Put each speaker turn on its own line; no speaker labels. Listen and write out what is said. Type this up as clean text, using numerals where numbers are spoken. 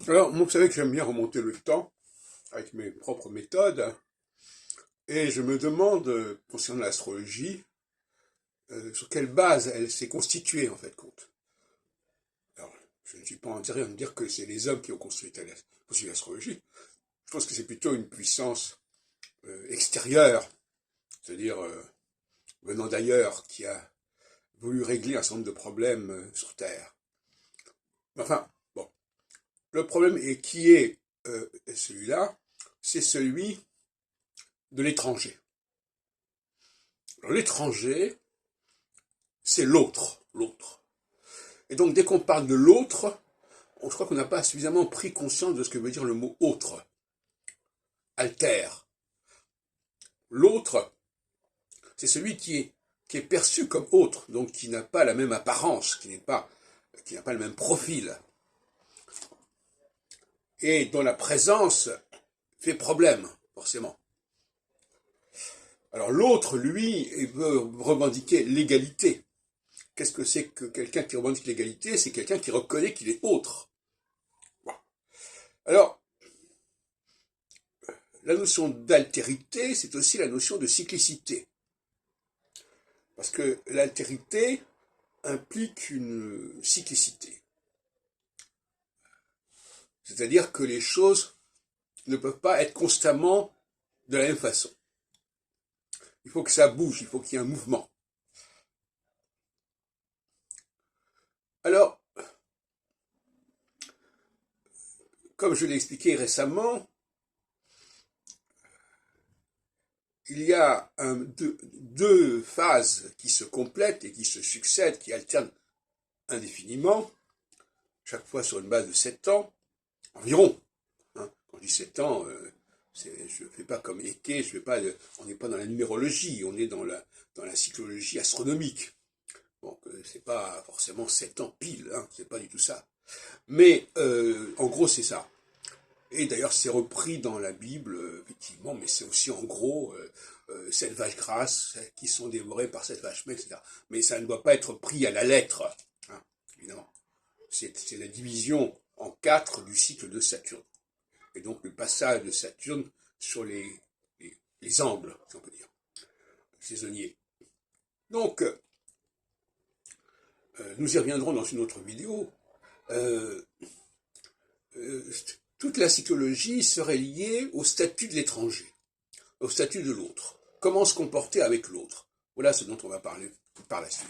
Alors, moi, vous savez que j'aime bien remonter le temps avec mes propres méthodes, et je me demande, concernant l'astrologie, sur quelle base elle s'est constituée, en fait, compte. Alors, je ne suis pas en train de dire que c'est les hommes qui ont construit l'astrologie. Je pense que c'est plutôt une puissance extérieure, c'est-à-dire venant d'ailleurs, qui a voulu régler un certain nombre de problèmes sur Terre. Enfin, bon, le problème est qui est celui-là, c'est celui de l'étranger. Alors l'étranger, c'est l'autre, l'autre. Et donc dès qu'on parle de l'autre, je crois qu'on n'a pas suffisamment pris conscience de ce que veut dire le mot autre. Alter. L'autre, c'est celui qui est perçu comme autre, donc qui n'a pas la même apparence, qui n'a pas le même profil, et dont la présence fait problème, forcément. Alors l'autre, lui, veut revendiquer l'égalité. Qu'est-ce que c'est que quelqu'un qui revendique l'égalité? C'est quelqu'un qui reconnaît qu'il est autre. Bon. Alors, la notion d'altérité, c'est aussi la notion de cyclicité. Parce que l'altérité implique une cyclicité. C'est-à-dire que les choses ne peuvent pas être constamment de la même façon. Il faut que ça bouge, il faut qu'il y ait un mouvement. Alors, comme je l'ai expliqué récemment, il y a deux phases qui se complètent et qui se succèdent, qui alternent indéfiniment, chaque fois sur une base de 7 ans, environ. Hein. Quand je dis 7 ans, je ne fais pas comme Eke, on n'est pas dans la numérologie, on est dans la cyclologie astronomique. Donc, c'est pas forcément 7 ans pile, hein, c'est pas du tout ça. Mais, en gros, c'est ça. Et d'ailleurs, c'est repris dans la Bible, effectivement, mais c'est aussi en gros 7 vaches grasses qui sont dévorées par 7 vaches maigres, etc. Mais ça ne doit pas être pris à la lettre, hein, évidemment. C'est la division en 4 du cycle de Saturne. Et donc le passage de Saturne sur les angles, si on peut dire, saisonniers. Donc, nous y reviendrons dans une autre vidéo. Toute la psychologie serait liée au statut de l'étranger, au statut de l'autre. Comment se comporter avec l'autre. Voilà ce dont on va parler par la suite.